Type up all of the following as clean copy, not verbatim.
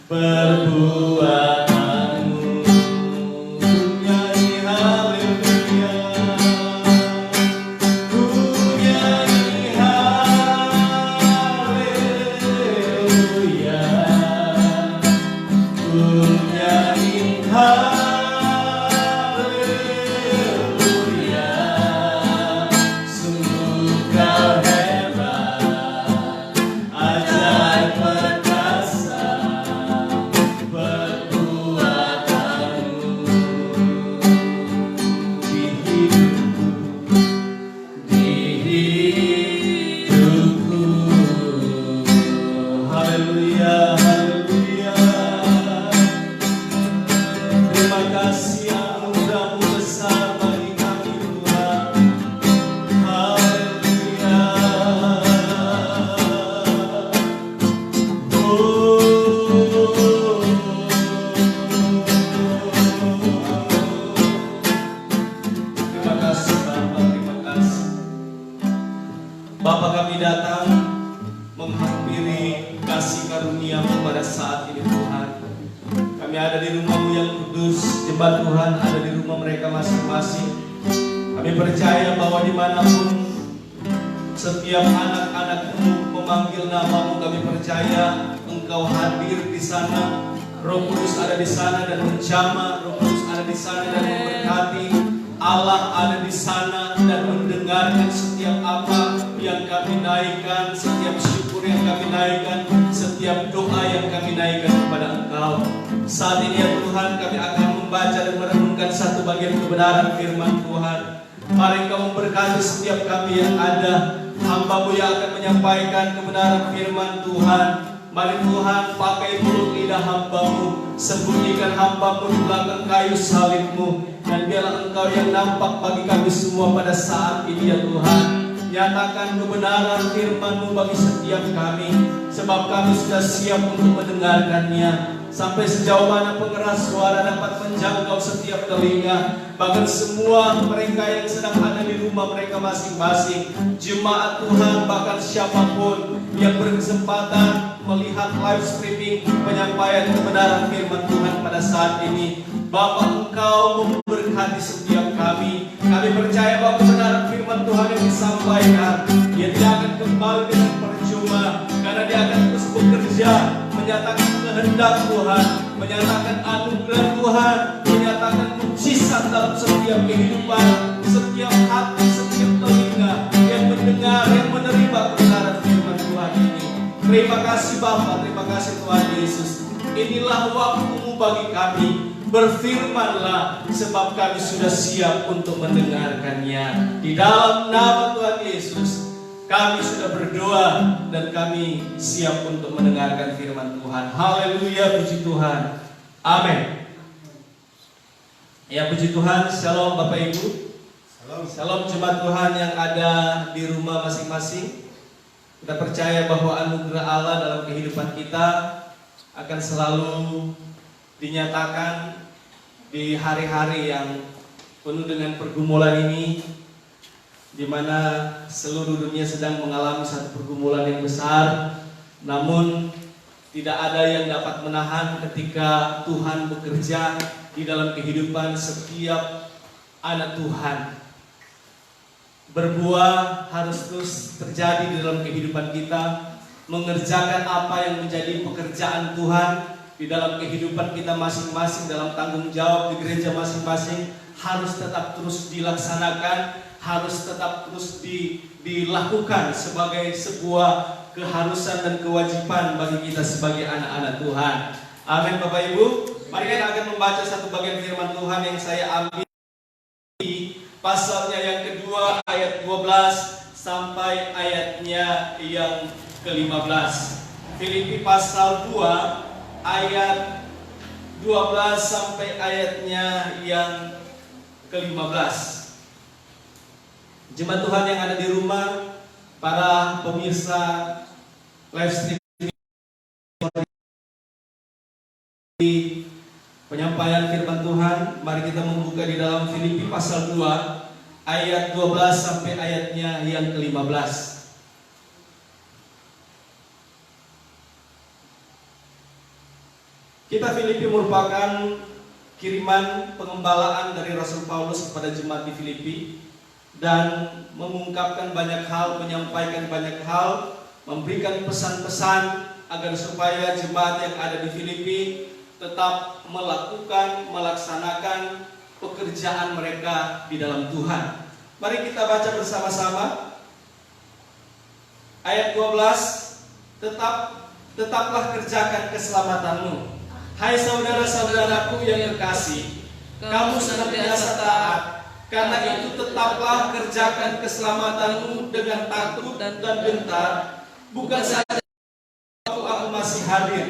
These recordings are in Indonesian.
perbuatanmu. Ku nyanyi haleluya, ku nyanyi haleluya, ku nyanyi haleluya. Sungguh kau hebat, ajaib perkasa perbuatanmu di hidupku, di hidupku. Haleluya, haleluya. Terima kasih anugerah-Mu besar bagi kami Tuhan. Haleluya. Terima kasih Bapa, terima kasih. Bapa, kami datang menghampiri kasih karunia-Mu pada saat ini Tuhan. Kami ada di rumah-Mu yang kudus, jemaat Tuhan ada di rumah mereka masing-masing. Kami percaya bahwa dimanapun setiap anak-anak-Mu memanggil nama-Mu, kami percaya Engkau hadir di sana. Roh Kudus ada di sana dan menjamah, Roh Kudus ada di sana dan memberkati. Allah ada di sana dan mendengarkan setiap apa yang kami naikkan, setiap syukur yang kami naikkan, setiap doa yang kami naikkan kepada Engkau. Saat ini ya Tuhan, kami akan membaca dan merenungkan satu bagian kebenaran firman Tuhan. Mari Engkau memberkati setiap kami yang ada. Hamba-Mu yang akan menyampaikan kebenaran firman Tuhan. Mari Tuhan pakai mulut lidah hamba-Mu, sembunyikan hamba-Mu di belakang kayu salib-Mu, dan biarlah Engkau yang nampak bagi kami semua pada saat ini ya Tuhan. Nyatakan kebenaran firman-Mu bagi setiap kami, sebab kami sudah siap untuk mendengarkannya. Sampai sejauh mana pengeras suara dapat menjangkau setiap telinga, bahkan semua mereka yang sedang ada di rumah mereka masing-masing, jemaat Tuhan, bahkan siapapun yang berkesempatan melihat live streaming penyampaian kebenaran firman Tuhan pada saat ini. Bapa, Engkau memberkati setiap kami. Kami percaya bahwa kebenaran firman Tuhan yang disampaikan, dia tidak akan kembali dengan percuma, karena dia akan terus bekerja, menyatakan kehendak Tuhan, menyatakan anugerah Tuhan, menyatakan mujizat dalam setiap kehidupan, setiap hati, setiap telinga yang mendengar, yang menerima kebenaran firman Tuhan ini. Terima kasih Bapa, terima kasih Tuhan Yesus. Inilah waktu-Mu bagi kami. Berfirmanlah, sebab kami sudah siap untuk mendengarkannya. Di dalam nama Tuhan Yesus kami sudah berdoa dan kami siap untuk mendengarkan firman Tuhan. Haleluya, puji Tuhan. Amin. Ya, puji Tuhan. Shalom Bapak Ibu. Shalom jemaat Tuhan yang ada di rumah masing-masing. Kita percaya bahwa anugerah Allah dalam kehidupan kita akan selalu dinyatakan di hari-hari yang penuh dengan pergumulan ini, di mana seluruh dunia sedang mengalami satu pergumulan yang besar. Namun tidak ada yang dapat menahan ketika Tuhan bekerja di dalam kehidupan setiap anak Tuhan. Berbuah harus terus terjadi di dalam kehidupan kita, mengerjakan apa yang menjadi pekerjaan Tuhan di dalam kehidupan kita masing-masing, dalam tanggung jawab di gereja masing-masing harus tetap terus dilaksanakan, harus tetap terus dilakukan sebagai sebuah keharusan dan kewajiban bagi kita sebagai anak-anak Tuhan. Amin Bapak Ibu. Mari kita akan membaca satu bagian firman Tuhan yang saya ambil di pasalnya yang kedua ayat 12 sampai ayatnya yang ke-15. Filipi pasal 2 ayat 12 sampai ayatnya yang ke-15. Jemaat Tuhan yang ada di rumah, para pemirsa live streaming, penyampaian firman Tuhan, mari kita membuka di dalam Filipi pasal 2 ayat 12 sampai ayatnya yang ke-15. Kitab Filipi merupakan kiriman pengembalaan dari Rasul Paulus kepada jemaat di Filipi dan mengungkapkan banyak hal, menyampaikan banyak hal, memberikan pesan-pesan agar supaya jemaat yang ada di Filipi tetap melaksanakan pekerjaan mereka di dalam Tuhan. Mari kita baca bersama-sama ayat 12. Tetaplah kerjakan keselamatanmu, hai saudara-saudaraku yang terkasih, kamu senantiasa taat. Karena itu tetaplah kerjakan keselamatanmu dengan takut dan gentar, bukan saja waktu aku masih hadir,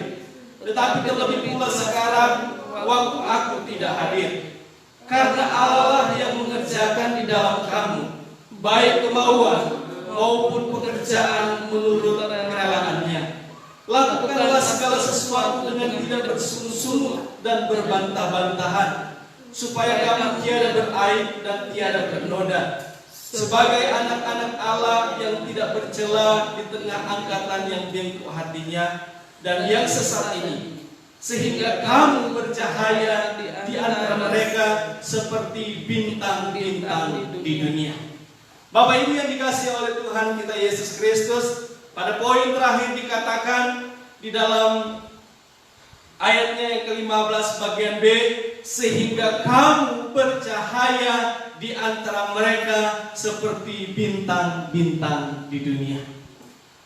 tetapi terlebih pula sekarang waktu aku tidak hadir. Karena Allah yang mengerjakan di dalam kamu baik kemauan maupun pekerjaan menurut kerelaannya. Lakukanlah segala sesuatu dengan tidak bersungguh-sungguh dan berbantah-bantahan, supaya kamu tiada beraib dan tiada bernoda, sebagai anak-anak Allah yang tidak bercela di tengah angkatan yang bengkok hatinya dan yang sesat ini, sehingga kamu bercahaya di antara mereka seperti bintang-bintang di dunia. Bapak Ibu yang dikasihi oleh Tuhan kita Yesus Kristus, pada poin terakhir dikatakan di dalam ayatnya yang ke-15 bagian B, sehingga kamu bercahaya di antara mereka seperti bintang-bintang di dunia.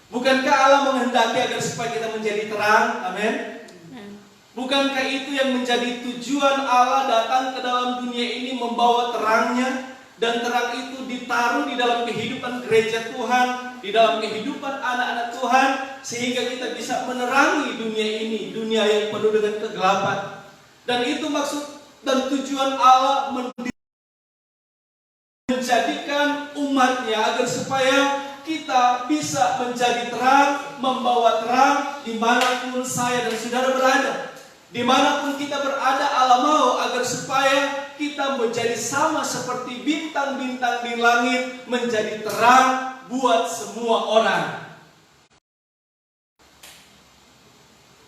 Bukankah Allah menghendaki agar supaya kita menjadi terang? Amin. Bukankah itu yang menjadi tujuan Allah datang ke dalam dunia ini membawa terangnya? Dan terang itu ditaruh di dalam kehidupan gereja Tuhan, di dalam kehidupan anak-anak Tuhan, sehingga kita bisa menerangi dunia ini, dunia yang penuh dengan kegelapan. Dan itu maksud dan tujuan Allah menjadikan umatnya agar supaya kita bisa menjadi terang, membawa terang dimanapun saya dan saudara berada. Dimanapun kita berada, Allah mau agar supaya kita menjadi sama seperti bintang-bintang di langit, menjadi terang buat semua orang.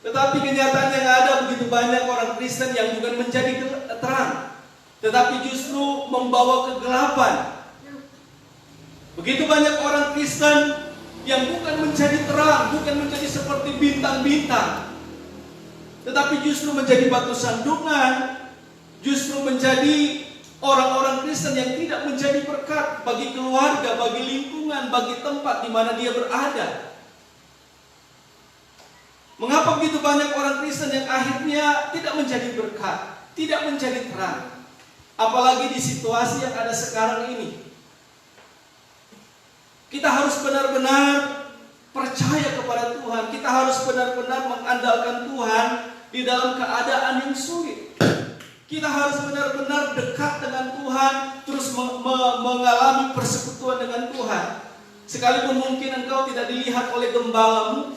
Tetapi kenyataannya ada begitu banyak orang Kristen yang bukan menjadi terang, tetapi justru membawa kegelapan. Begitu banyak orang Kristen yang bukan menjadi terang, bukan menjadi seperti bintang-bintang, tetapi justru menjadi batu sandungan, justru menjadi orang-orang Kristen yang tidak menjadi berkat bagi keluarga, bagi lingkungan, bagi tempat di mana dia berada. Mengapa begitu banyak orang Kristen yang akhirnya tidak menjadi berkat, tidak menjadi terang? Apalagi di situasi yang ada sekarang ini. Kita harus benar-benar percaya kepada Tuhan. Kita harus benar-benar mengandalkan Tuhan di dalam keadaan yang sulit. Kita harus benar-benar dekat dengan Tuhan, terus mengalami persekutuan dengan Tuhan. Sekalipun mungkin engkau tidak dilihat oleh gembalamu,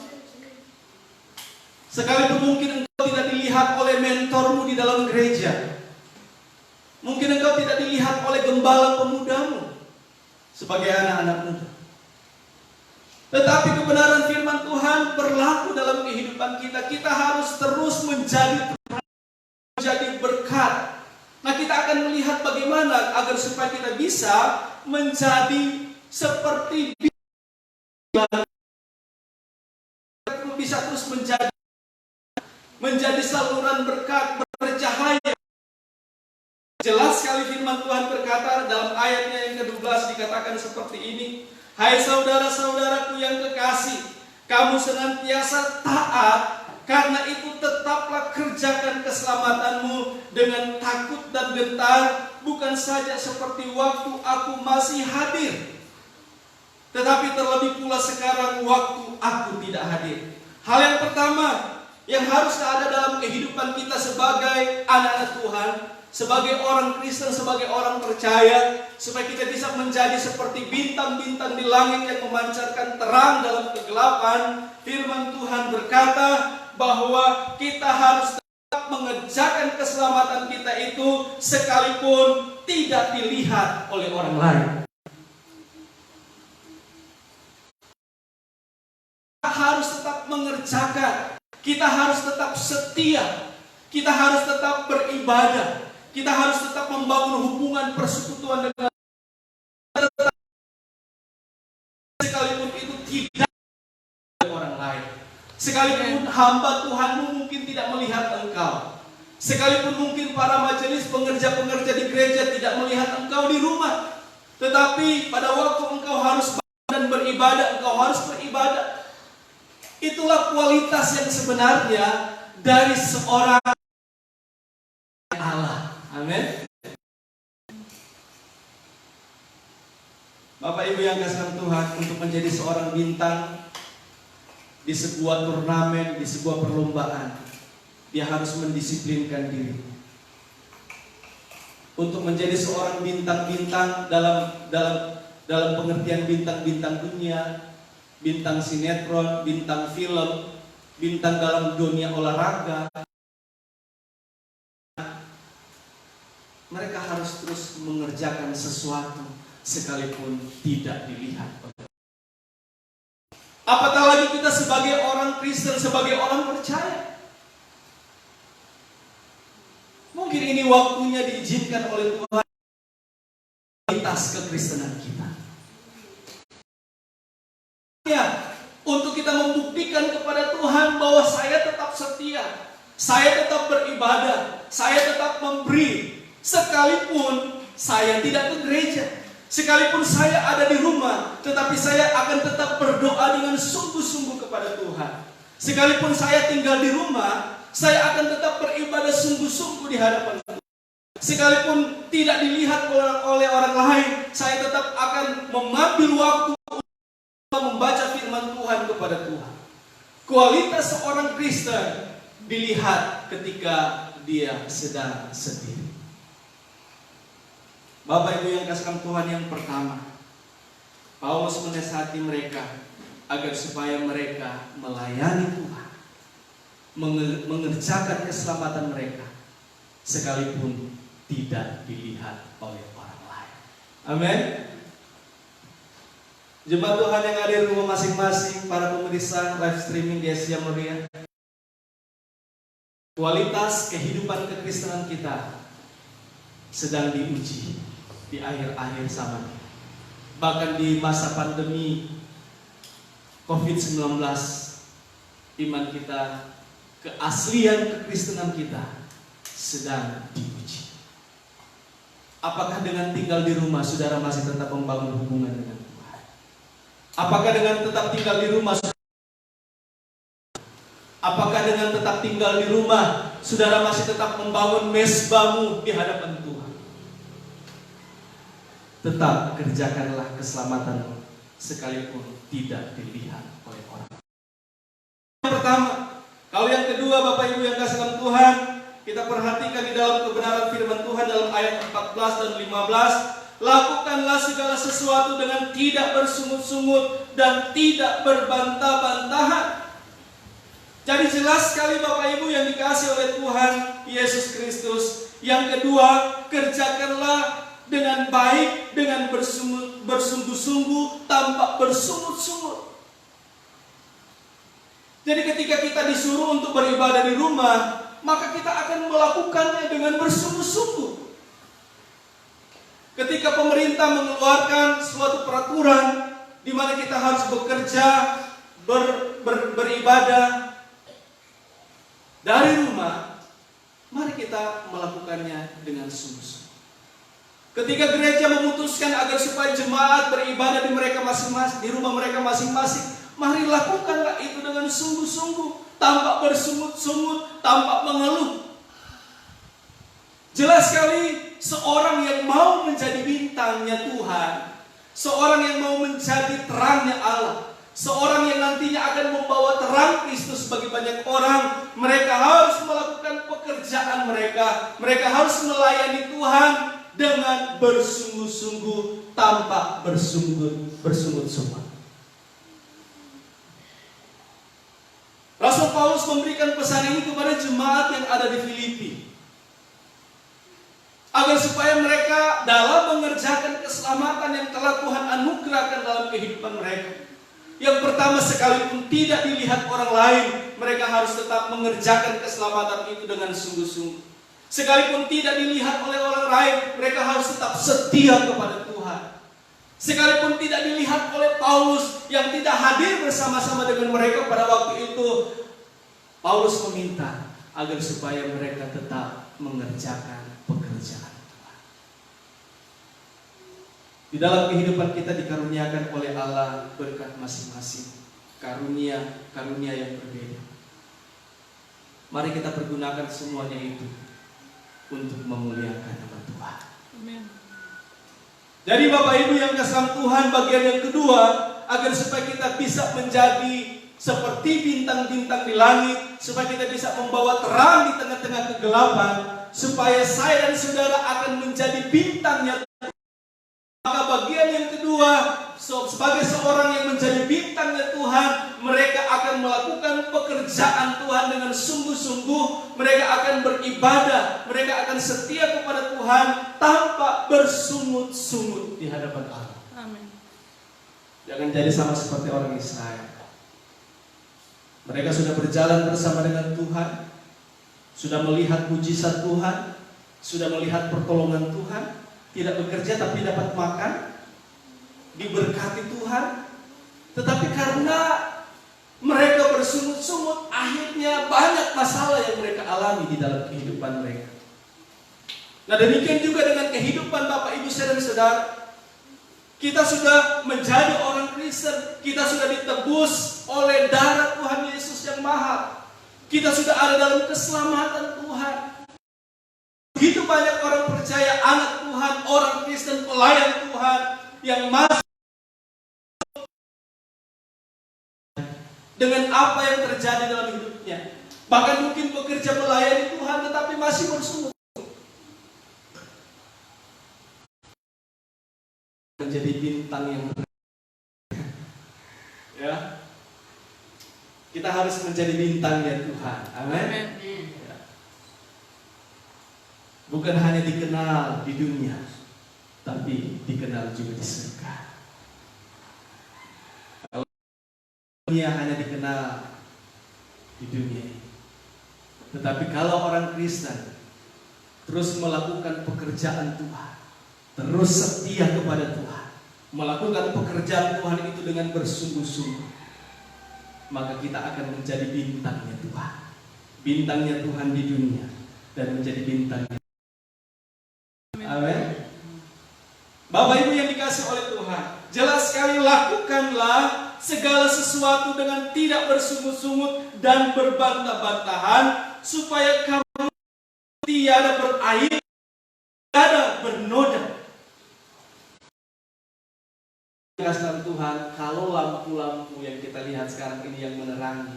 sekalipun mungkin engkau tidak dilihat oleh mentormu di dalam gereja, mungkin engkau tidak dilihat oleh gembala pemudamu sebagai anak-anak muda, tetapi kebenaran firman Tuhan berlaku dalam kehidupan kita. Kita harus terus menjadi berkat. Nah, kita akan melihat bagaimana agar supaya kita bisa menjadi seperti bisa terus menjadi saluran berkat, bercahaya. Jelas sekali firman Tuhan berkata dalam ayatnya yang ke-12 dikatakan seperti ini. Hai saudara-saudaraku yang kekasih, kamu senantiasa taat, karena itu tetaplah kerjakan keselamatanmu dengan takut dan gentar, bukan saja seperti waktu aku masih hadir, tetapi terlebih pula sekarang waktu aku tidak hadir. Hal yang pertama yang harus ada dalam kehidupan kita sebagai anak-anak Tuhan, sebagai orang Kristen, sebagai orang percaya, supaya kita bisa menjadi seperti bintang-bintang di langit yang memancarkan terang dalam kegelapan. Firman Tuhan berkata bahwa kita harus tetap mengerjakan keselamatan kita itu sekalipun tidak dilihat oleh orang lain. Kita harus tetap mengerjakan, kita harus tetap setia, Kita harus tetap beribadah. Kita harus tetap membangun hubungan persekutuan dengan sekalipun itu tidak orang lain. Sekalipun hamba Tuhanmu mungkin tidak melihat engkau. Sekalipun mungkin para majelis pengerja-pengerja di gereja tidak melihat engkau di rumah. Tetapi pada waktu engkau harus dan beribadah, engkau harus beribadah. Itulah kualitas yang sebenarnya dari seorang Allah. Amin. Bapak Ibu yang kasih Tuhan, untuk menjadi seorang bintang di sebuah turnamen, di sebuah perlombaan, dia harus mendisiplinkan diri. Untuk menjadi seorang bintang-bintang dalam pengertian bintang-bintang dunia, bintang sinetron, bintang film, bintang dalam dunia olahraga, mereka harus terus mengerjakan sesuatu sekalipun tidak dilihat. Apatah lagi kita sebagai orang Kristen, sebagai orang percaya. Mungkin ini waktunya diizinkan oleh Tuhan kualitas kekristenan kita. Ya, untuk kita membuktikan kepada Tuhan bahwa saya tetap setia, saya tetap beribadah, saya tetap memberi, sekalipun saya tidak ke gereja, sekalipun saya ada di rumah, tetapi saya akan tetap berdoa dengan sungguh-sungguh kepada Tuhan. Sekalipun saya tinggal di rumah, saya akan tetap beribadah sungguh-sungguh di hadapan Tuhan. Sekalipun tidak dilihat oleh orang lain, saya tetap akan mengambil waktu membaca firman Tuhan kepada Tuhan. Kualitas seorang Kristen dilihat ketika dia sedang sendiri. Bapak Ibu yang kasih Tuhan, yang pertama, Paulus menasihati mereka agar supaya mereka melayani Tuhan, mengerjakan keselamatan mereka, sekalipun tidak dilihat oleh orang lain. Amin. Jemaat Tuhan yang ada di rumah masing-masing, para pemirsa live streaming di Asia Mulia, kualitas kehidupan kekristenan kita sedang diuji di akhir-akhir zaman. Bahkan di masa pandemi COVID-19, iman kita, keaslian kekristenan kita sedang diuji. Apakah dengan tinggal di rumah saudara masih tetap membangun hubungan dengan Tuhan? Apakah dengan tetap tinggal di rumah, apakah dengan tetap tinggal di rumah saudara masih tetap membangun mezbamu di hadapan Tuhan? Tetap kerjakanlah keselamatanmu sekalipun tidak dilihat oleh orang. Yang pertama. Kalau yang kedua, Bapak Ibu yang kasih Tuhan, kita perhatikan di dalam kebenaran firman Tuhan dalam ayat 14 dan 15. Lakukanlah segala sesuatu dengan tidak bersungut-sungut dan tidak berbantah-bantahan. Jadi jelas sekali Bapak Ibu yang dikasih oleh Tuhan Yesus Kristus. Yang kedua, kerjakanlah dengan baik, dengan bersungguh-sungguh, tanpa bersungut-sungut. Jadi ketika kita disuruh untuk beribadah di rumah, maka kita akan melakukannya dengan bersungguh-sungguh. Ketika pemerintah mengeluarkan suatu peraturan di mana kita harus bekerja, beribadah dari rumah, mari kita melakukannya dengan sungguh-sungguh. Ketika gereja memutuskan agar supaya jemaat beribadah di mereka masing-masing, di rumah mereka masing-masing, mari lakukanlah itu dengan sungguh-sungguh, tanpa bersungut-sungut, tanpa mengeluh. Jelas sekali, seorang yang mau menjadi bintangnya Tuhan, seorang yang mau menjadi terangnya Allah, seorang yang nantinya akan membawa terang Kristus bagi banyak orang, mereka harus melakukan pekerjaan mereka. Mereka harus melayani Tuhan dengan bersungguh-sungguh, tanpa bersungut-sungut. Rasul Paulus memberikan pesan ini kepada jemaat yang ada di Filipi, agar supaya mereka dalam mengerjakan keselamatan yang telah Tuhan anugerahkan dalam kehidupan mereka, Yang pertama, sekalipun tidak dilihat orang lain, mereka harus tetap mengerjakan keselamatan itu dengan sungguh-sungguh. Sekalipun tidak dilihat oleh orang lain, mereka harus tetap setia kepada Tuhan. Sekalipun tidak dilihat oleh Paulus yang tidak hadir bersama-sama dengan mereka pada waktu itu, Paulus meminta agar supaya mereka tetap mengerjakan pekerjaan Tuhan. Di dalam kehidupan kita dikaruniakan oleh Allah berkat masing-masing, karunia yang berbeda. Mari kita pergunakan semuanya itu untuk memuliakan nama Tuhan. Amin. Jadi Bapak Ibu yang kasih Tuhan, bagian yang kedua, agar supaya kita bisa menjadi seperti bintang-bintang di langit, supaya kita bisa membawa terang di tengah-tengah kegelapan, supaya saya dan saudara akan menjadi bintangnya. Maka bagian yang kedua, sebagai seorang yang menjadi bintangnya Tuhan, mereka akan melakukan pekerjaan Tuhan dengan sungguh-sungguh. Mereka akan beribadah, mereka akan setia kepada Tuhan tanpa bersungut-sungut di hadapan Allah. Amin. Jangan jadi sama seperti orang Israel. Mereka sudah berjalan bersama dengan Tuhan, sudah melihat mujizat Tuhan, sudah melihat pertolongan Tuhan, tidak bekerja tapi dapat makan, diberkati Tuhan. Tetapi karena mereka bersungut-sungut, akhirnya banyak masalah yang mereka alami di dalam kehidupan mereka. Nah, demikian juga dengan kehidupan Bapak Ibu saya dan saudara. Kita sudah menjadi orang Kristen, kita sudah ditebus oleh darah Tuhan Yesus yang mahal. Kita sudah ada dalam keselamatan Tuhan. Begitu banyak orang percaya, anak Tuhan, orang Kristen, pelayan Tuhan yang masuk dengan apa yang terjadi dalam hidupnya. Bahkan mungkin bekerja melayani Tuhan tetapi masih bersungut. Menjadi bintang yang ya. Kita harus menjadi bintangnya Tuhan. Amin. Ya. Bukan hanya dikenal di dunia, tapi dikenal juga di surga. Kalau dunia hanya dikenal di dunia ini, tetapi kalau orang Kristen terus melakukan pekerjaan Tuhan, terus setia kepada Tuhan, melakukan pekerjaan Tuhan itu dengan bersungguh-sungguh, maka kita akan menjadi bintangnya Tuhan. Bintangnya Tuhan di dunia dan menjadi bintangnya. Amin. Bapak Ibu yang dikasih oleh Tuhan, jelas sekali lakukanlah segala sesuatu dengan tidak bersungut-sungut dan berbantah-bantahan, supaya kamu tiada beraib, tiada bernoda. Kasih Tuhan, kalau lampu-lampu yang kita lihat sekarang ini yang menerangi,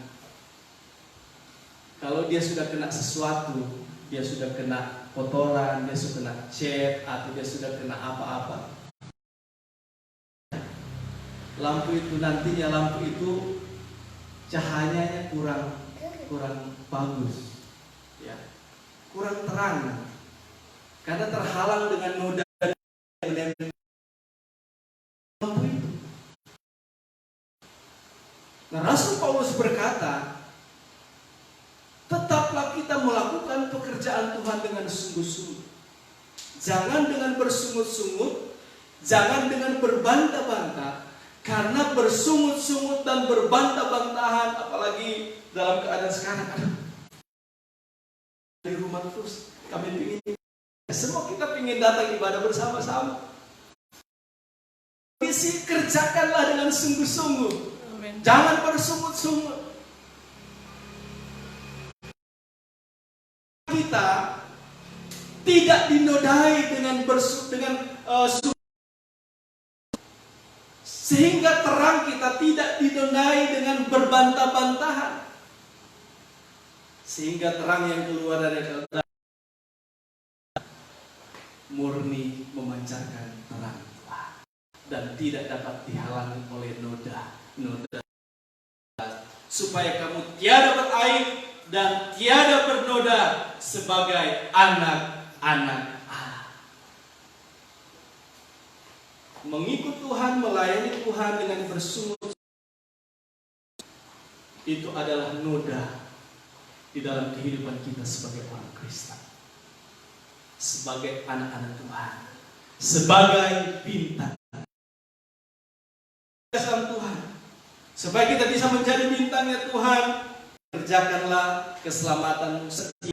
kalau dia sudah kena sesuatu, dia sudah kena kotoran, dia sudah kena cat, atau dia sudah kena apa-apa, lampu itu nantinya, lampu itu cahayanya kurang bagus, ya, kurang terang, karena terhalang dengan noda yang menempel lampu itu. Nah, Rasul Paulus berkata, tetaplah kita melakukan pekerjaan Tuhan dengan sungguh-sungguh. Jangan dengan bersungut-sungut, jangan dengan berbantah-bantah, karena bersungut-sungut dan berbantah-bantahan, apalagi dalam keadaan sekarang, di rumah terus kami ingin, semua kita ingin datang ibadah bersama-sama. Misi kerjakanlah dengan sungguh-sungguh. Jangan bersungut-sungut. Kita tidak dinodai dengan sehingga terang kita tidak dinodai dengan berbantah-bantahan, sehingga terang yang keluar dari kita murni memancarkan terang Tuhan dan tidak dapat dihalangi oleh noda, supaya kamu tiada beraib dan tiada bernoda sebagai anak-anak Allah. Mengikut Tuhan, melayani Tuhan dengan bersungut itu adalah noda di dalam kehidupan kita sebagai orang Kristen, sebagai anak-anak Tuhan, sebagai bintang dalam Tuhan. Supaya kita bisa menjadi bintangnya Tuhan, kerjakanlah keselamatanmu setia.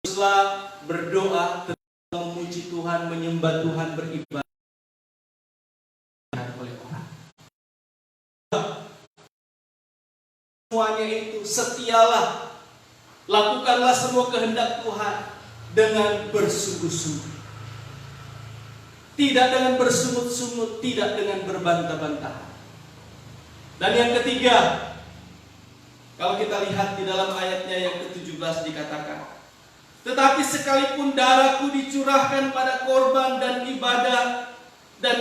Teruslah berdoa, memuji Tuhan, menyembah Tuhan, beribadah oleh orang. Semuanya itu setialah, lakukanlah semua kehendak Tuhan dengan bersungguh-sungguh, tidak dengan bersungut-sungut, tidak dengan berbantah-bantahan. Dan yang ketiga, kalau kita lihat di dalam ayatnya yang ke-17 dikatakan, tetapi sekalipun darahku dicurahkan pada korban dan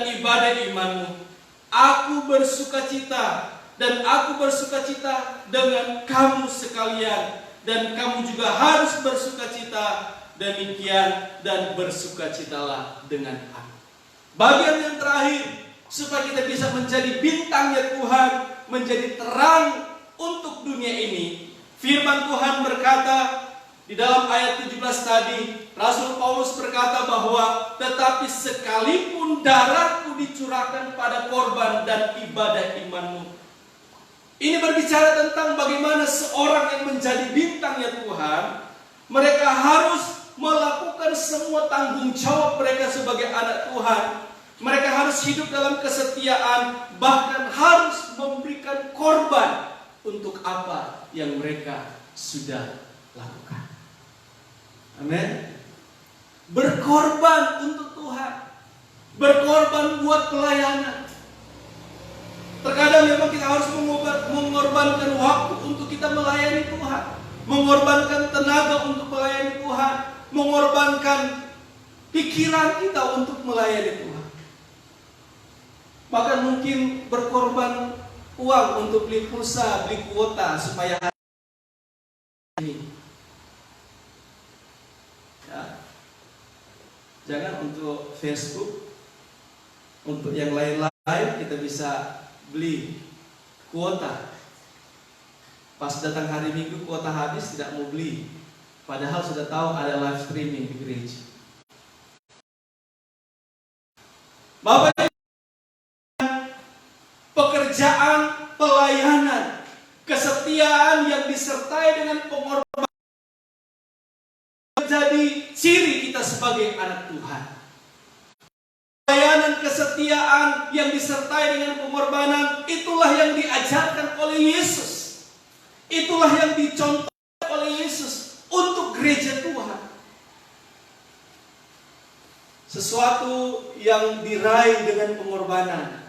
ibadah imanmu, aku bersukacita, dan aku bersukacita dengan kamu sekalian, dan kamu juga harus bersukacita demikian, dan bersukacitalah dengan aku. Bagian yang terakhir, supaya kita bisa menjadi bintangnya Tuhan, menjadi terang untuk dunia ini. Firman Tuhan berkata di dalam ayat 17 tadi, Rasul Paulus berkata bahwa tetapi sekalipun darahku dicurahkan pada korban dan ibadah imanmu. Ini berbicara tentang bagaimana seorang yang menjadi bintangnya Tuhan, mereka harus melakukan semua tanggung jawab mereka sebagai anak Tuhan. Mereka harus hidup dalam kesetiaan, bahkan harus memberikan korban untuk apa yang mereka sudah lakukan. Amin. Berkorban untuk Tuhan, berkorban buat pelayanan. Terkadang memang kita harus mengorbankan waktu untuk kita melayani Tuhan, mengorbankan tenaga untuk melayani Tuhan, mengorbankan pikiran kita untuk melayani Tuhan. Bahkan mungkin berkorban uang untuk beli pulsa, beli kuota supaya hari ini. Ya. Jangan untuk Facebook, untuk yang lain-lain kita bisa beli kuota. Pas datang hari Minggu kuota habis tidak mau beli, padahal sudah tahu ada live streaming di gereja. Bapak, pekerjaan, pelayanan, kesetiaan yang disertai dengan pengorbanan menjadi ciri kita sebagai anak Tuhan. Pelayanan, kesetiaan yang disertai dengan pengorbanan, itulah yang diajarkan oleh Yesus. Itulah yang dicontohkan oleh Yesus untuk gereja Tuhan. Sesuatu yang diraih dengan pengorbanan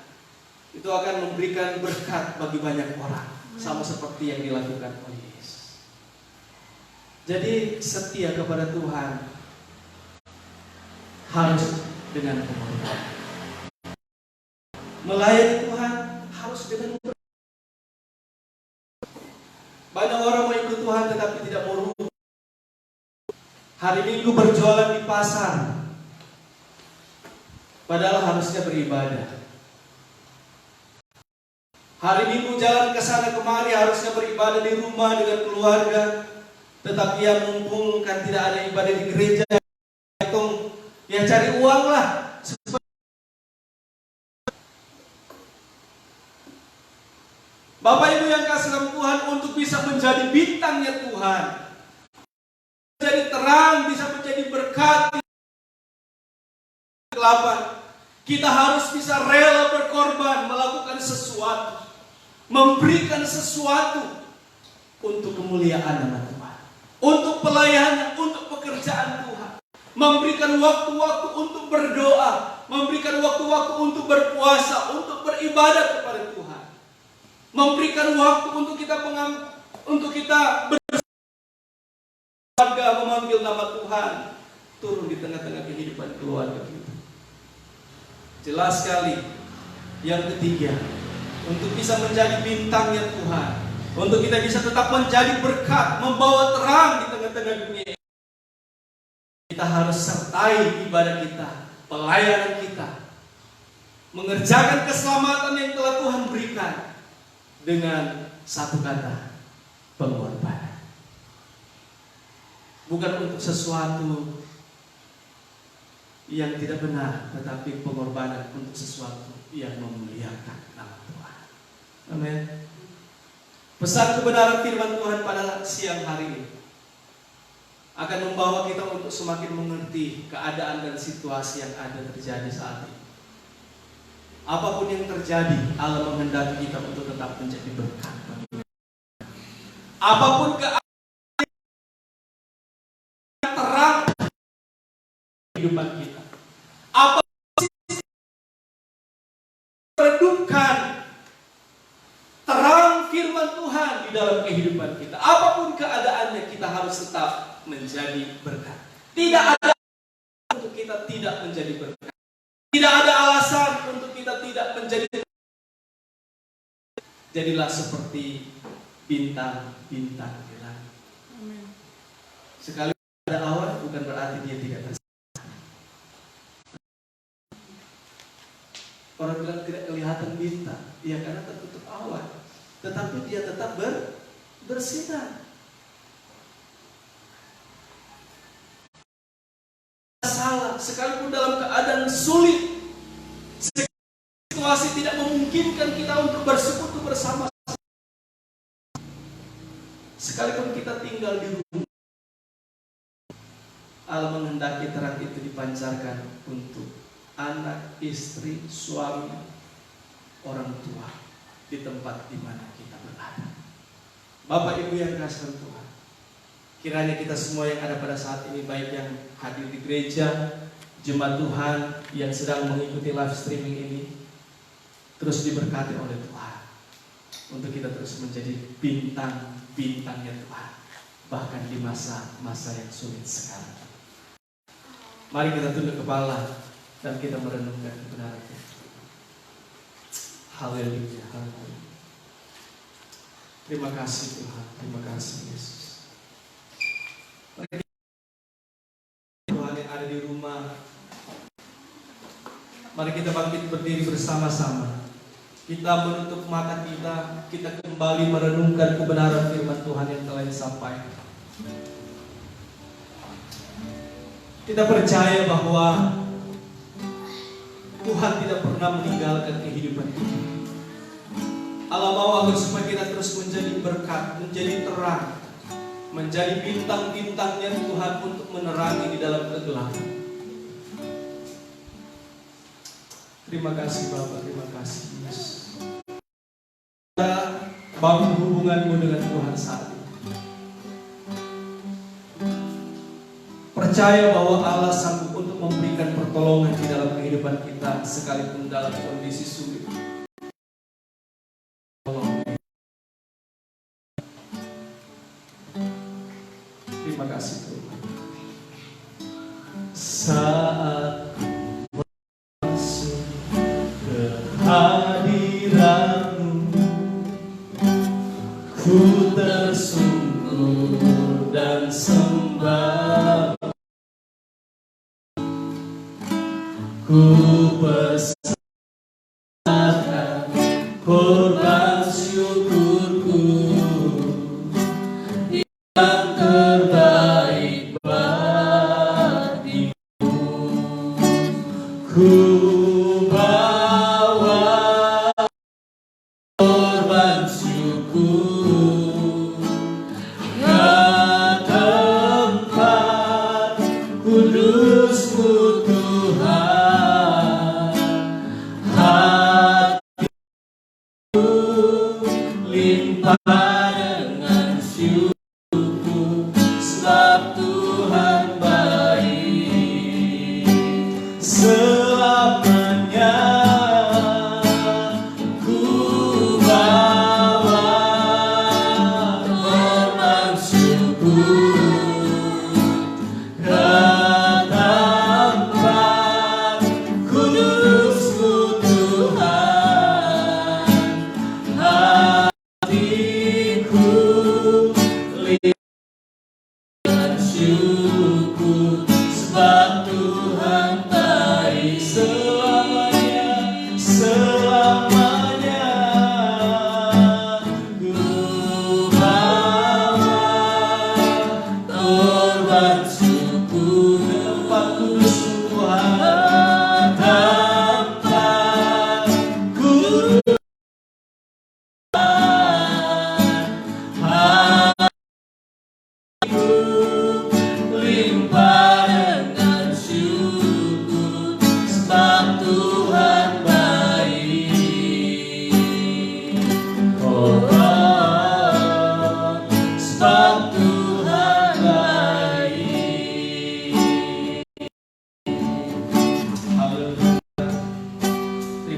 itu akan memberikan berkat bagi banyak orang, sama seperti yang dilakukan oleh Yesus. Jadi setia kepada Tuhan harus dengan pengorbanan. Melayani Tuhan harus dengan pengorbanan. Banyak orang mau ikut Tuhan tetapi tidak mau rugi. Hari Minggu berjualan di pasar, padahal harusnya beribadah. Hari Minggu jalan ke sana kemari, harusnya beribadah di rumah dengan keluarga, tetapi yang mumpung kan tidak ada ibadah di gereja, ya cari uang lah. Bapak Ibu yang kasih dalam Tuhan, untuk bisa menjadi bintangnya Tuhan, menjadi terang, bisa menjadi berkat, kita harus bisa rela berkorban, melakukan sesuatu, memberikan sesuatu untuk kemuliaan nama Tuhan, untuk pelayanan, untuk pekerjaan Tuhan, memberikan waktu-waktu untuk berdoa, memberikan waktu-waktu untuk berpuasa, untuk beribadah kepada Tuhan, memberikan waktu untuk kita berkeluarga, memanggil nama Tuhan turun di tengah-tengah kehidupan keluarga kita. Jelas sekali. Yang ketiga, untuk bisa menjadi bintangnya Tuhan, untuk kita bisa tetap menjadi berkat, membawa terang di tengah-tengah dunia ini, kita harus sertai ibadah kita, pelayanan kita, mengerjakan keselamatan yang telah Tuhan berikan dengan satu kata, pengorbanan. Bukan untuk sesuatu yang tidak benar, tetapi pengorbanan untuk sesuatu yang memuliakan nama Tuhan. Amin. Pesan kebenaran firman Tuhan pada siang hari ini akan membawa kita untuk semakin mengerti keadaan dan situasi yang ada terjadi saat ini. Apapun yang terjadi, Allah menghendaki kita untuk tetap menjadi berkat. Apapun keadaan yang terang kehidupan kita, apapun meredupkan terang firman Tuhan di dalam kehidupan kita, apapun keadaannya, kita harus tetap menjadi berkat. Tidak ada untuk kita tidak menjadi berkat. Tidak ada alasan untuk kita tidak menjadi berkat. Jadilah seperti bintang-bintang di langit. Sekali ada awan bukan berarti dia tidak bersinar. Orang bilang tidak kelihatan bintang, ya karena tertutup awan. Tetapi dia tetap bersinar. Salah, sekalipun dalam keadaan sulit, situasi tidak memungkinkan kita untuk bersekutu bersama, sekalipun kita tinggal di rumah, Allah menghendaki terang itu dipancarkan untuk anak, istri, suami, orang tua di tempat di mana kita berada. Bapak Ibu yang kasih Tuhan, kiranya kita semua yang ada pada saat ini, baik yang hadir di gereja, jemaat Tuhan yang sedang mengikuti live streaming ini, terus diberkati oleh Tuhan, untuk kita terus menjadi bintang-bintangnya Tuhan, bahkan di masa-masa yang sulit sekarang. Mari kita tunduk kepala dan kita merenungkan kebenaran Tuhan. Haleluya, haleluya. Terima kasih Tuhan, terima kasih Yesus. Tuhan yang ada di rumah, mari kita bangkit berdiri bersama-sama. Kita menutup mata kita kembali merenungkan kebenaran firman Tuhan yang telah disampaikan. Kita percaya bahwa Tuhan tidak pernah meninggalkan kehidupan kita. Allah mau agar supaya kita terus menjadi berkat, menjadi terang, menjadi bintang-bintangnya Tuhan untuk menerangi di dalam kegelapan. Terima kasih Bapak, terima kasih Yesus. Bangun hubunganmu dengan Tuhan saat ini. Percaya bahwa Allah sanggup untuk memberikan pertolongan di dalam kehidupan kita, sekalipun dalam kondisi sulit. Terima kasih Tuhan. Saat masuk ke hadirat-Mu, ku tersungkur dan sembah. Ku persembahkan korban syukurku yang terbaik bagimu. Ku bawa korban syukur ke tempat kudus-Mu Tuhan. Hatiku limpah dengan syukur.